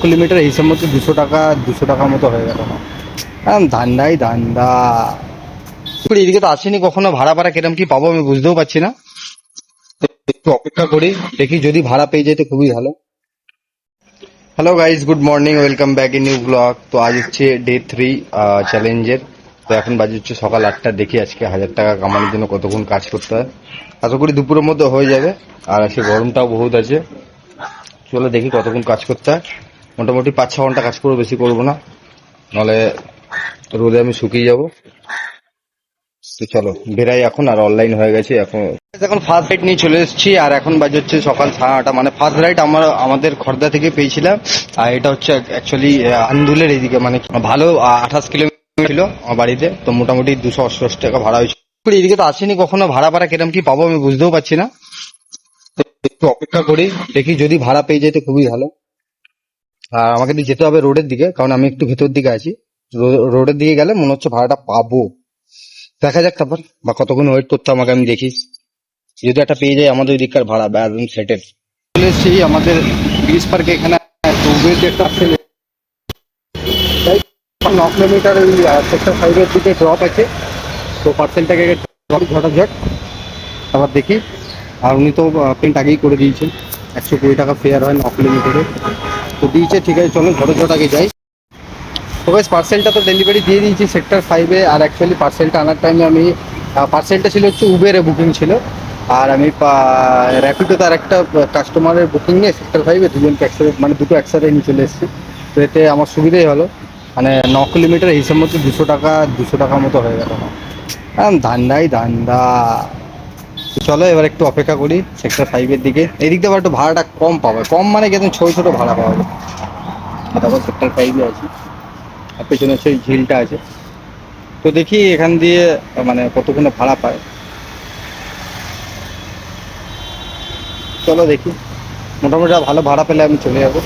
Kilometre হিসেব মতো 200 টাকা মতো হয়ে গেল না। ধান্দাই ধান্দা। এদিকে তো আসেনি কখনো, ভাড়া ভাড়া কিরম কি পাবো আমি বুঝতেও পারছি না। একটু অপেক্ষা করি, দেখি যদি ভাড়া পেয়ে যেতে খুবই ভালো। Hello guys, good morning, welcome back in new blog. তো আজ হচ্ছে ডে 3 চ্যালেঞ্জের। তো এখন বাজে হচ্ছে সকাল 8টা। দেখি আজকে 1000 টাকা কামানোর জন্য কতক্ষণ কাজ করতে হয়। আশা করি দুপুরের মধ্যে হয়ে যাবে। আর আজকে গরমটাও বহুত আছে। চলো দেখি কতক্ষণ কাজ করতে হয়। মোটামুটি 5-6 ঘন্টা কাজ করবো, বেশি করবো না, নাহলে রোদে আমি শুকিয়ে যাবো। তো চলো বেরাই এখন, আর অনলাইন হয়ে গেছে এখন। এখন ফার্স্ট রাইড নিয়ে চলে এসেছি, আর এখন বাজে হচ্ছে সকাল 8:30। মানে ফার্স্ট রাইড আমাদের খড়দা থেকে পেয়েছিলাম। আর এটা হচ্ছে অ্যাকচুয়ালি আন্দুলের এইদিকে, মানে ভালো 28 কিলোমিটার ছিল আমার বাড়িতে। তো মোটামুটি 288 টাকা ভাড়া হয়েছিল। এদিকে তো আসেনি কখনো, ভাড়া ভাড়া কিরম কি পাবো আমি বুঝতেও পারছি না। একটু অপেক্ষা করি, দেখি যদি ভাড়া পেয়ে যেতে খুবই ভালো। আর আমাকে দিয়ে যেতে হবে রোডের দিকে, কারণ আমি একটু ভেতর দিকে আছি। রোডের দিকে গেলে মনে হচ্ছে ভাড়াটা পাবো। দেখা যাক তারপর, বা কতক্ষণ ওয়েট করতে হবে আমাকে, আমি দেখি। যদি একটা পেয়ে যাই আমাদের ওইদিককার ভাড়া, একদম সেটেল। চলে এসেছি আমাদের ব্রিজ পার্কে। এখানে একটা 9 কিলোমিটার ওই সেক্টর 5-এর দিকে ড্রপ আছে। তো পার্সেলটাকে ঝটাঝট আবার দেখি। আর উনি তো পেন্ট আগেই করে দিয়েছেন, 120 টাকা ফেয়ার হয় 9 কিলোমিটারে। তো দিয়েছে, ঠিক আছে চলো ঝটাঝট আগে যাই। তো বেশ, পার্সেলটা তো ডেলিভারি দিয়ে দিয়েছি সেক্টর 5-এ। আর অ্যাকচুয়ালি পার্সেলটা আনার টাইমে আমি পার্সেলটা ছিল হচ্ছে উবেরে বুকিং ছিল। আর আমি র্যাপিডো তার একটা কাস্টমারের বুকিং নিয়ে সেক্টর 5-এ দুজনকে একসাথে, মানে দুটো একসাথে নিয়ে চলে এসেছি। তো এতে আমার সুবিধাই হলো, মানে 9 কিলোমিটার হিসেব মতো 200 টাকা মতো হয়ে গেল না। ধান্দাই ধান্দা। তো চলো এবার একটু অপেক্ষা করি সেক্টর 5-এর দিকে। এই দিক দিয়ে আবার একটু ভাড়াটা কম পাবে, কম মানে কি একদম ছোট ছোট ভাড়া পাওয়া যায়। তারপর সেক্টর 5-এ আছি, আর পেছনে সেই ঝিলটা আছে। তো দেখি এখান দিয়ে মানে কতক্ষণে ভাড়া পায়। চলো দেখি, মোটামুটি ভালো ভাড়া পেলে আমি চলে যাবো।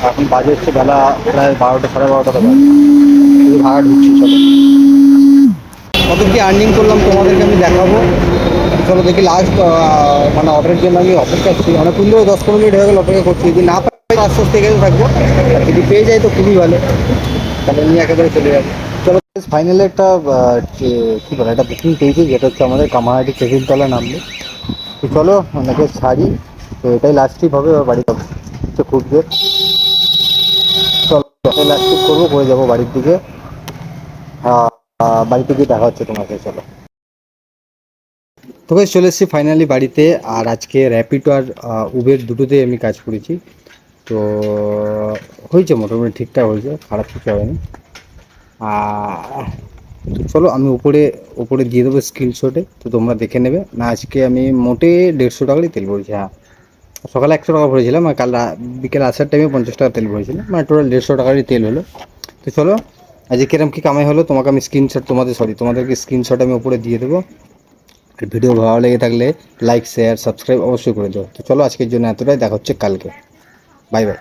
এখন বাজে হচ্ছে বেলা প্রায় 12টা, 12:30 বাজে। ভাড়া ঢুকছি, চলো কত কি আর্নিং করলাম তোমাদেরকে আমি দেখাবো। চলো দেখি লাস্ট, মানে অর্ডারের জন্য আমি অপেক্ষা করছি অনেকক্ষণ ধরে, 10-15 মিনিট হয়ে গেল অপেক্ষা করছি। যদি না পাই আস্তে আস্তে এখানে থাকবো, আর যদি পেয়ে যাই তো খুবই ভালো, তাহলে নিয়ে একেবারে চলে যাবো। চলো ফাইনালি একটা কি বলে একটা বুকিং পেয়েছি, যেটা হচ্ছে আমাদের কামারহাটি চেকিং তলা নামবে। তো চলো অনেকে ছাড়ি। তো এটাই লাস্ট ট্রিপ হবে, বাড়ি যাবো হচ্ছে খুব জোর। চলো এটাই লাস্ট ট্রিপ করবো, করে যাবো বাড়ির দিকে। বাড়িতে গিয়ে দেখা হচ্ছে তোমাকে, চলো। তো বেশ চলে এসেছি ফাইনালি বাড়িতে। আর আজকে র্যাপিডো আর উবের দুটোতেই আমি কাজ করেছি। তো হয়েছে মোটামুটি ঠিকঠাক হয়েছে, খারাপ কিছু হয়নি। তো চলো আমি উপরে দিয়ে দেবো স্ক্রিনশটে, তো তোমরা দেখে নেবে না। আজকে আমি মোটে 150 টাকারই তেল ভরেছি। হ্যাঁ, সকালে 100 টাকা ভরেছিলাম, আর কাল বিকেল আসার টাইমে 50 টাকা তেল ভরেছিলাম, মানে টোটাল 150 টাকারই তেল হলো। তো চলো আজকে কিরম কী কামাই হলো তোমাকে আমি স্ক্রিনশট, তোমাদেরকে স্ক্রিনশট আমি উপরে দিয়ে দেবো। আর ভিডিও ভালো লেগে থাকলে লাইক শেয়ার সাবস্ক্রাইব অবশ্যই করে দেবো। তো চলো আজকের জন্য এতটাই, দেখা হচ্ছে কালকে। Bye bye.